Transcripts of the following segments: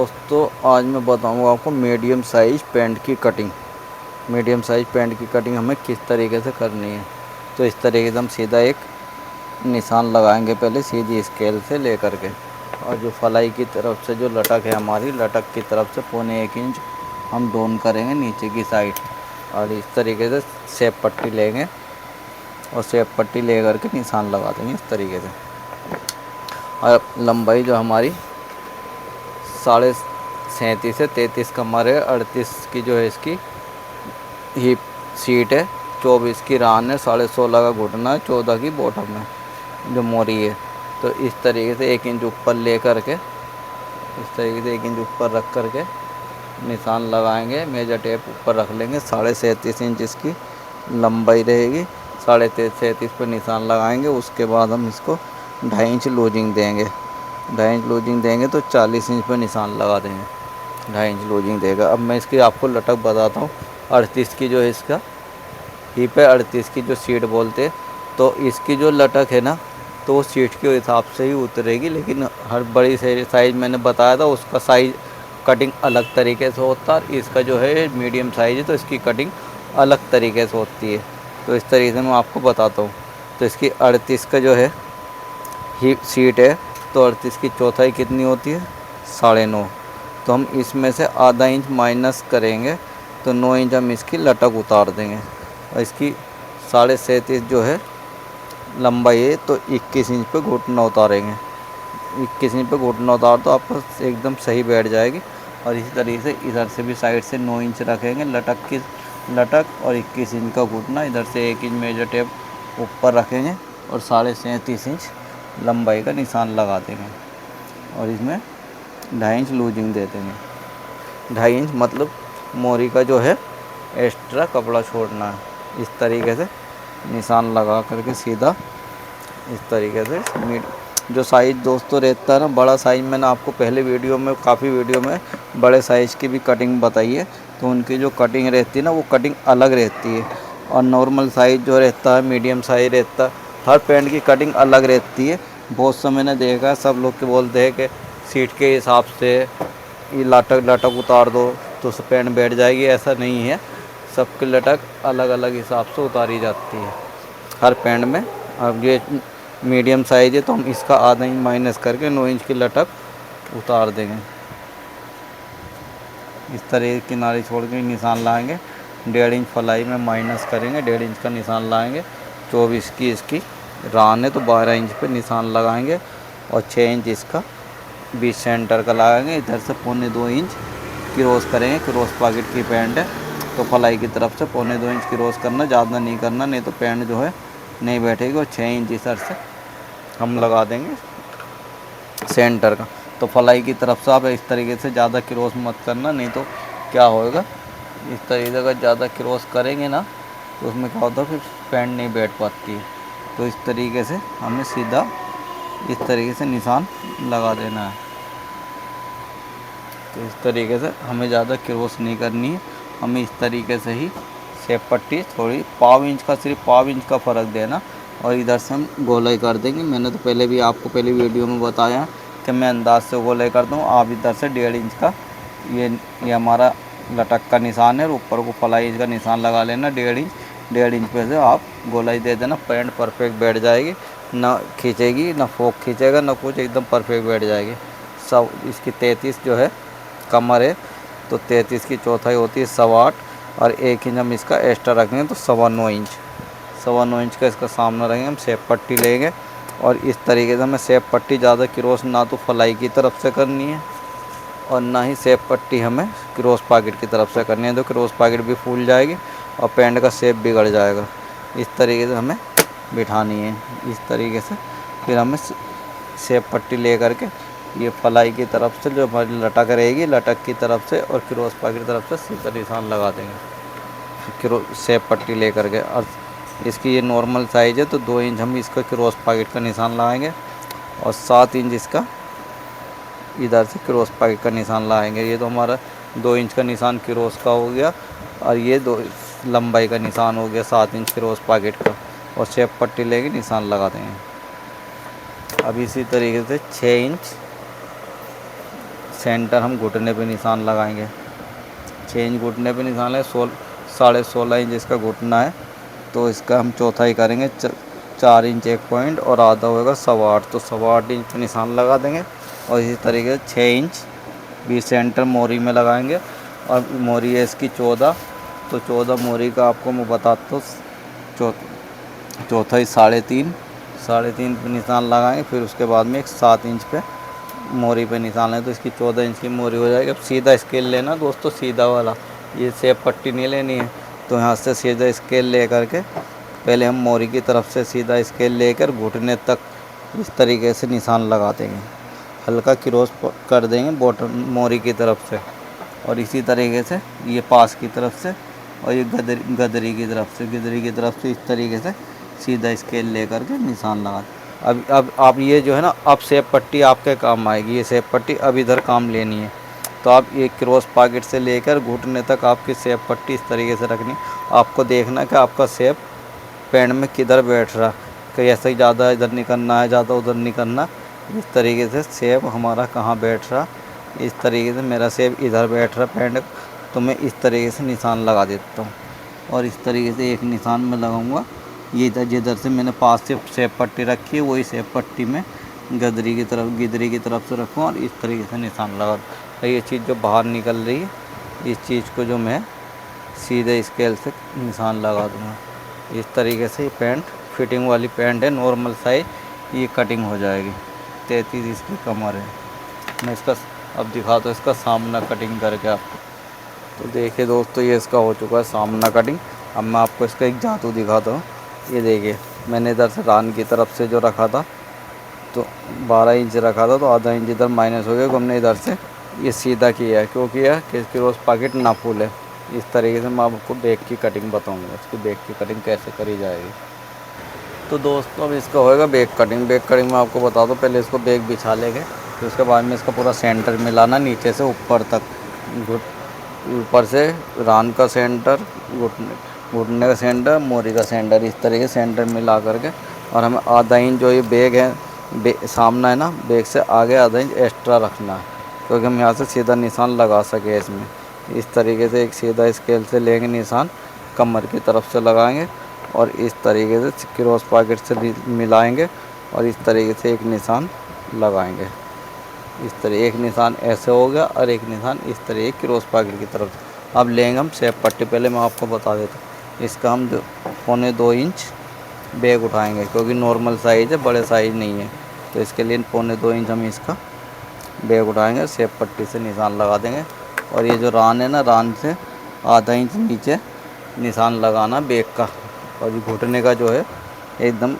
दोस्तों आज मैं बताऊंगा आपको मीडियम साइज़ पैंट की कटिंग। मीडियम साइज़ पैंट की कटिंग हमें किस तरीके से करनी है। तो इस तरीके से हम सीधा एक निशान लगाएंगे पहले सीधी स्केल से लेकर के, और जो फलाई की तरफ से जो लटक है हमारी, लटक की तरफ से 1.25 इंच हम डाउन करेंगे नीचे की साइड, और इस तरीके से शेप पट्टी लेंगे और शेप पट्टी ले करके निशान लगा देंगे इस तरीके से। और लंबाई जो हमारी 37.5 से 33 कमर है, 38 की जो है इसकी हिप सीट है, 24 की रान है, 16.5 का घुटना है, 14 की बॉटम है जो मोरी है। तो इस तरीके से 1 इंच ऊपर ले करके, इस तरीके से 1 इंच ऊपर रख करके निशान लगाएंगे। मेजर टेप ऊपर रख लेंगे। 37.5 इंच इसकी लंबाई रहेगी, 37.5 पर निशान लगाएंगे। उसके बाद हम इसको 2.5 इंच लूजिंग देंगे। 2.5 इंच लूजिंग देंगे तो 40 इंच पर निशान लगा देंगे। 2.5 इंच लूजिंग देगा। अब मैं इसकी आपको लटक बताता हूँ। 38 की जो है इसका हिप है, 38 की जो सीट बोलते हैं, तो इसकी जो लटक है ना, तो वो सीट के हिसाब से ही उतरेगी। लेकिन हर बड़ी साइज़ मैंने बताया था उसका साइज़ कटिंग अलग तरीके से होता है। इसका जो है मीडियम साइज़ है तो इसकी कटिंग अलग तरीके से होती है। तो इस तरीके से मैं आपको बताता हूँ। तो इसकी 38 का जो है हिप सीट है, तो 38 की चौथाई कितनी होती है? 9.5। तो हम इसमें से आधा इंच माइनस करेंगे तो 9 इंच हम इसकी लटक उतार देंगे। और इसकी 37.5 जो है लंबाई है, तो 21 इंच पे घुटना उतारेंगे। 21 इंच पे घुटना उतार तो आपको एकदम सही बैठ जाएगी। और इसी तरीके से इधर से भी साइड से 9 इंच रखेंगे लटक और 21 इंच का घुटना। इधर से 1 इंच मेजर टेप ऊपर रखेंगे और 37.5 इंच लंबाई का निशान लगा देंगे। और इसमें 2.5 इंच लूजिंग दे देंगे। 2.5 इंच मतलब मोरी का जो है एक्स्ट्रा कपड़ा छोड़ना है। इस तरीके से निशान लगा करके सीधा इस तरीके से जो साइज़ दोस्तों रहता है ना, बड़ा साइज़ मैंने आपको पहले वीडियो में, काफ़ी वीडियो में बड़े साइज़ की भी कटिंग बताई है। तो उनकी जो कटिंग रहती है ना, वो कटिंग अलग रहती है। और नॉर्मल साइज़ जो रहता है, मीडियम साइज़ रहता है, हर पैंट की कटिंग अलग रहती है। बहुत समय मैंने देखा है सब लोग के बोलते हैं कि सीट के हिसाब से ये लटक उतार दो तो उस पैंट बैठ जाएगी। ऐसा नहीं है, सबकी लटक अलग अलग हिसाब से उतारी जाती है हर पैंट में। अब ये मीडियम साइज़ है तो हम इसका आधा इंच माइनस करके 9 इंच की लटक उतार देंगे। इस तरह किनारे छोड़ के निशान लाएंगे। 1.5 इंच फलाई में माइनस करेंगे, 1.5 इंच का निशान लाएंगे। 24 की इसकी रान है तो 12 इंच पे निशान लगाएंगे। और 6 इंच इसका बीच सेंटर का लगाएंगे। इधर से 2.25 इंच क्रॉस करेंगे। क्रॉस पॉकेट की पैंट है तो फलाई की तरफ से 2.25 इंच क्रॉस करना, ज़्यादा नहीं करना, नहीं तो पैंट जो है नहीं बैठेगी। और 6 इंच इधर से हम लगा देंगे सेंटर का। तो फलाई की तरफ से आप इस तरीके से ज़्यादा क्रॉस मत करना, नहीं तो क्या होएगा, इस तरीके से अगर ज़्यादा क्रॉस करेंगे ना तो उसमें क्या होता है, फिर पैंट नहीं बैठ पाती है। तो इस तरीके से हमें सीधा इस तरीके से निशान लगा देना है। तो इस तरीके से हमें ज़्यादा क्रॉस नहीं करनी है। हमें इस तरीके से ही शेप पट्टी थोड़ी पाव इंच का, सिर्फ पाव इंच का फ़र्क देना। और इधर से हम गोलाई कर देंगे। मैंने तो पहले भी आपको पहले वीडियो में बताया कि मैं अंदाज से गोलाई करता हूँ। आप इधर से 1.5 इंच का ये हमारा लटक का निशान है और ऊपर को फलाई का निशान लगा लेना 1.5 इंच पे से आप गोलाई दे देना। पैंट परफेक्ट बैठ जाएगी, ना खींचेगी, ना फोक खींचेगा, ना कुछ, एकदम परफेक्ट बैठ जाएगी सब। इसकी 33 जो है कमर है, तो 33 की चौथाई होती है 8.25, और 1 इंच हम इसका एक्स्ट्रा रखेंगे तो 9.25 इंच। 9.25 इंच का इसका सामना रहेंगे। हम शेप पट्टी लेंगे और इस तरीके से हमें शेप पट्टी ज़्यादा क्रॉस ना तो फलाई की तरफ से करनी है और ना ही शेप पट्टी हमें क्रॉस पॉकेट की तरफ से करनी है, तो क्रॉस पॉकेट भी फूल जाएगी और पैंट का शेप बिगड़ जाएगा। इस तरीके से हमें बिठानी है। इस तरीके से फिर हमें शेप पट्टी ले करके ये फलाई की तरफ से जो हमारी लटक रहेगी, लटक की तरफ से और क्रॉस पॉकेट की तरफ से सीधा निशान लगा देंगे शेप पट्टी ले करके। और इसकी ये नॉर्मल साइज़ है तो 2 इंच हम इसका क्रॉस पॉकेट का निशान लगाएंगे और 7 इंच इसका इधर से क्रॉस पॉकेट का निशान लगाएंगे। ये तो हमारा 2 इंच का निशान क्रॉस का हो गया और ये 2 लंबाई का निशान हो गया 7 इंच क्रॉस पॉकेट का। और शेप पट्टी लेके निशान लगा देंगे। अब इसी तरीके से 6 इंच सेंटर हम घुटने पे निशान लगाएंगे। 6 इंच घुटने पे निशान है, 16.5 इंच इसका घुटना है, तो इसका हम चौथाई करेंगे 4 इंच 1 पॉइंट और आधा होगा 8.25, तो 8.25 इंच पे निशान लगा देंगे। और इसी तरीके से 6 इंच भी सेंटर मोरी में लगाएंगे। और मोरी है इसकी 14, तो 14 मोरी का आपको मैं बताता हूँ। चौथाई 3.5 पे निशान लगाएंगे। फिर उसके बाद में एक 7 इंच पे मोरी पे निशान लें, तो इसकी 14 इंच की मोरी हो जाएगी। अब सीधा स्केल लेना दोस्तों, सीधा वाला, ये सेप पट्टी नहीं लेनी है। तो यहाँ से सीधा स्केल ले करके पहले हम मोरी की तरफ से सीधा स्केल लेकर घुटने तक इस तरीके से निशान लगा देंगे, हल्का क्रॉस कर देंगे बॉटम मोरी की तरफ से। और इसी तरीके से ये पास की तरफ से और ये गदरी की तरफ से इस तरीके से सीधा स्केल ले करके निशान लगा। अब आप ये जो है ना, अब सेप पट्टी आपके काम आएगी। ये सेप पट्टी अब इधर काम लेनी है, तो आप ये क्रॉस पॉकेट से लेकर घुटने तक आपकी सेप पट्टी इस तरीके से रखनी। आपको देखना कि आपका सेप पैंट में किधर बैठ रहा, कहीं ऐसा ही ज़्यादा इधर नहीं करना है, ज़्यादा उधर नहीं करना। इस तरीके से सेप हमारा कहाँ बैठ रहा, इस तरीके से मेरा सेप इधर बैठ रहा पैंट, तो मैं इस तरीके से निशान लगा देता हूँ। और इस तरीके से एक निशान में लगाऊंगा, ये जिधर से मैंने पास से सेप पट्टी रखी है वही सेप पट्टी में गिदरी की तरफ से रखूँ और इस तरीके से निशान लगा दूँ। ये चीज़ जो बाहर निकल रही है, इस चीज़ को जो मैं सीधे स्केल से निशान लगा दूँगा। इस तरीके से ये पैंट फिटिंग वाली पैंट है, नॉर्मल साइज, ये कटिंग हो जाएगी। 33 इसकी कमर है। मैं इसका अब दिखाता हूँ इसका सामना कटिंग करके आपको। तो देखिए दोस्तों, ये इसका हो चुका है सामना कटिंग। अब मैं आपको इसका एक जादू दिखाता हूँ। ये देखिए, मैंने इधर से रान की तरफ से जो रखा था, तो 12 इंच रखा था, तो आधा इंच इधर माइनस हो गया। तो हमने इधर से ये सीधा किया है, क्यों किया कि इसकी रोज़ पॉकेट ना फूले। इस तरीके से मैं आपको बैक की कटिंग बताऊँगा, इसकी बैक की कटिंग कैसे करी जाएगी। तो दोस्तों अब इसका होएगा बैक कटिंग। बैक कटिंग में आपको बता दूँ, पहले इसको बैक बिछा लेंगे, फिर उसके बाद में इसका पूरा सेंटर मिलाना नीचे से ऊपर तक। ऊपर से रान का सेंटर, घुटने का सेंटर, मोरी का सेंटर, इस तरीके से सेंटर मिला करके। और हमें आधा इंच जो ये बैग है सामना है ना, बैग से आगे आधा इंच एक्स्ट्रा रखना है, क्योंकि हम यहाँ से सीधा निशान लगा सके इसमें। इस तरीके से एक सीधा स्केल से लेंगे निशान, कमर की तरफ से लगाएंगे और इस तरीके से क्रॉस पॉकेट से मिलाएंगे और इस तरीके से एक निशान लगाएंगे। इस तरह एक निशान ऐसे हो गया और एक निशान इस तरह क्रॉस पॉकेट की तरफ। अब लेंगे हम सेप पट्टी। पहले मैं आपको बता देता हूँ, इसका हम 2.25 इंच बैग उठाएंगे, क्योंकि नॉर्मल साइज़ है, बड़े साइज़ नहीं है। तो इसके लिए 2.25 इंच हम इसका बैग उठाएंगे, सेप पट्टी से निशान लगा देंगे। और ये जो रान है ना, रान से आधा इंच नीचे निशान लगाना बैग का, और ये घुटने का जो है एकदम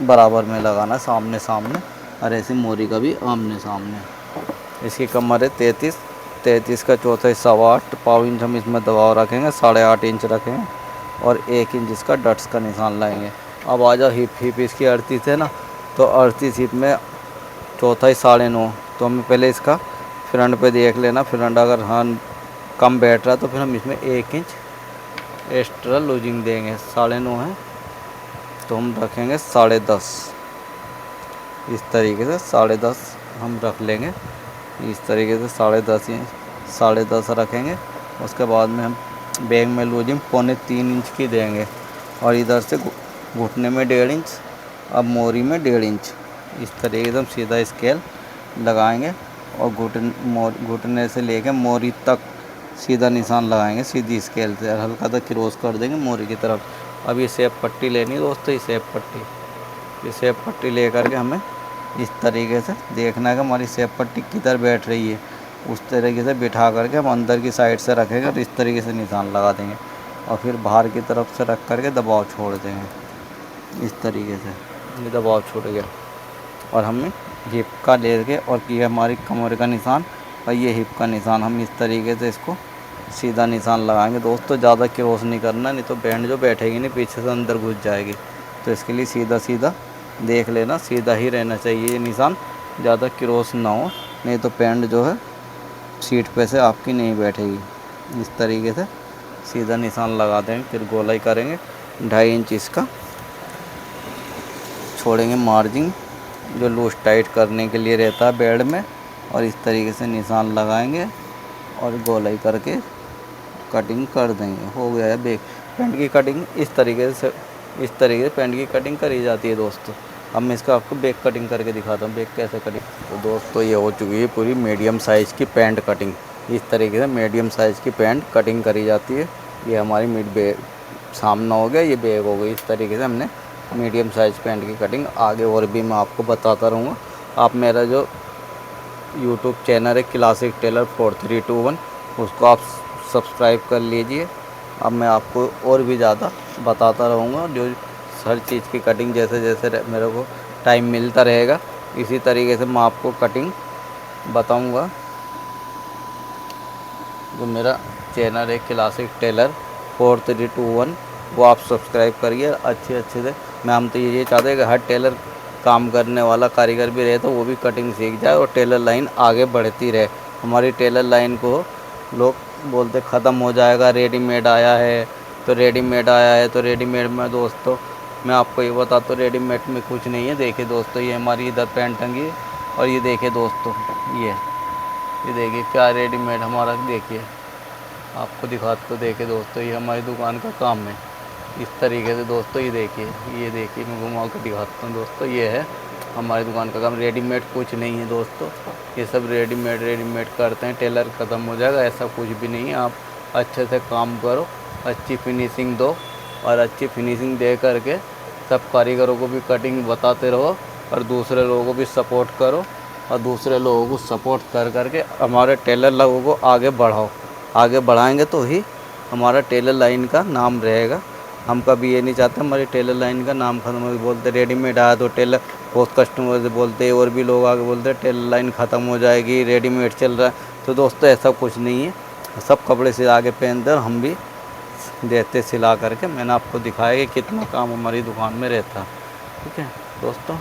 बराबर में लगाना, सामने सामने। और ऐसे मोरी का भी आमने सामने। इसकी कमर है 33 का चौथा हिस्सा 8.25 इंच हम इसमें दबाव रखेंगे, 8.5 इंच रखेंगे और 1 इंच इसका डट्स का निशान लाएंगे। अब आ जाओ हिप इसकी 38 है ना, तो 38 हिप में चौथा ही 9.5। तो हमें पहले इसका फ्रंट पे देख लेना, फ्रंट अगर हाँ कम बैठ रहा तो फिर हम इसमें 1 इंच एक्स्ट्रा लूजिंग देंगे। 9.5 है तो हम रखेंगे 10.5। इस तरीके से 10.5 हम रख लेंगे। इस तरीके से 10.5 रखेंगे। उसके बाद में हम बैग में लूजिंग 2.25 इंच की देंगे और इधर से घुटने में 1.5 इंच, अब मोरी में 1.5 इंच। इस तरीके से हम सीधा स्केल लगाएंगे और घुटने से लेकर मोरी तक सीधा निशान लगाएंगे सीधी स्केल से, हल्का सा क्रॉस कर देंगे मोरी की तरफ। अब ये सेप पट्टी लेनी है दोस्तों, ये सेप पट्टी ले करके हमें इस तरीके से देखना है कि हमारी सेप पट्टी किधर बैठ रही है, उस तरीके से बिठा करके हम अंदर की साइड से रखेंगे और इस तरीके से निशान लगा देंगे। और फिर बाहर की तरफ से रख करके दबाव छोड़ देंगे। इस तरीके से ये दबाव छूट गया और हमें हिप का ले के, और ये हमारी कमर का निशान और ये हिप का निशान, हम इस तरीके से इसको सीधा निशान लगाएंगे। दोस्तों ज़्यादा क्रॉस नहीं करना, नहीं तो बैंड जो बैठेगी नहीं पीछे से अंदर घुस जाएगी। तो इसके लिए सीधा सीधा देख लेना, सीधा ही रहना चाहिए ये निशान, ज़्यादा क्रॉस ना हो, नहीं तो पैंट जो है सीट पे से आपकी नहीं बैठेगी। इस तरीके से सीधा निशान लगा देंगे, फिर गोलाई करेंगे। 2.5 इंच इसका छोड़ेंगे मार्जिन, जो लूज टाइट करने के लिए रहता है बेल्ट में, और इस तरीके से निशान लगाएंगे और गोलाई करके कटिंग कर देंगे। हो गया है बैक पैंट की कटिंग। इस तरीके से पैंट की कटिंग करी जाती है दोस्तों। अब मैं इसका आपको बैक कटिंग करके दिखाता हूँ, बैक कैसे कटिंग। तो दोस्तों ये हो चुकी है पूरी मीडियम साइज़ की पैंट कटिंग। इस तरीके से मीडियम साइज़ की पैंट कटिंग करी जाती है। ये हमारी मिड बैक सामना हो गया, ये बैक हो गई। इस तरीके से हमने मीडियम साइज़ पैंट की कटिंग, आगे और भी मैं आपको बताता रहूँगा। आप मेरा जो यूट्यूब चैनल है क्लासिक टेलर 4321, उसको आप सब्सक्राइब कर लीजिए। अब मैं आपको और भी ज़्यादा बताता रहूँगा, जो हर चीज़ की कटिंग जैसे जैसे मेरे को टाइम मिलता रहेगा इसी तरीके से मैं आपको कटिंग बताऊँगा। जो मेरा चैनल है क्लासिक टेलर 4321, वो आप सब्सक्राइब करिए अच्छे से। मैं हम तो ये चाहते हैं कि हर टेलर काम करने वाला कारीगर भी रहे तो वो भी कटिंग सीख जाए और टेलर लाइन आगे बढ़ती रहे। हमारी टेलर लाइन को लोग बोलते ख़त्म हो जाएगा, रेडीमेड आया है तो रेडीमेड में दोस्तों मैं आपको ये बताता हूँ, रेडीमेड में कुछ नहीं है। देखिए दोस्तों, ये हमारी इधर पैंट टंगी है और ये देखिए दोस्तों, ये देखिए क्या रेडीमेड हमारा, देखिए आपको दिखाते तो देखिए दोस्तों, ये हमारी दुकान का काम है। इस तरीके से दोस्तों ये देखिए मैं घुमा कर दिखाता हूँ दोस्तों, ये है हमारी दुकान का काम। रेडीमेड कुछ नहीं है दोस्तों, ये सब रेडीमेड करते हैं। टेलर ख़त्म हो जाएगा ऐसा कुछ भी नहीं है। आप अच्छे से काम करो, अच्छी फिनिशिंग दो और अच्छी फिनिशिंग दे करके सब कारीगरों को भी कटिंग बताते रहो और दूसरे लोगों को भी सपोर्ट करो और दूसरे लोगों को सपोर्ट कर करके हमारे टेलर लोगों को आगे बढ़ाओ। आगे बढ़ाएंगे तो ही हमारा टेलर लाइन का नाम रहेगा। हम कभी ये नहीं चाहते हमारी टेलर लाइन का नाम खत्म हो। बोलते रेडीमेड आया तो टेलर, बहुत कस्टमर से बोलते और भी लोग आगे बोलते टेलर लाइन ख़त्म हो जाएगी, रेडीमेड चल रहा है। तो दोस्तों ऐसा कुछ नहीं है, सब कपड़े सिला के पहनते हैं, हम भी देते सिला करके। मैंने आपको दिखाया कि कितना काम हमारी दुकान में रहता है। ठीक है दोस्तों।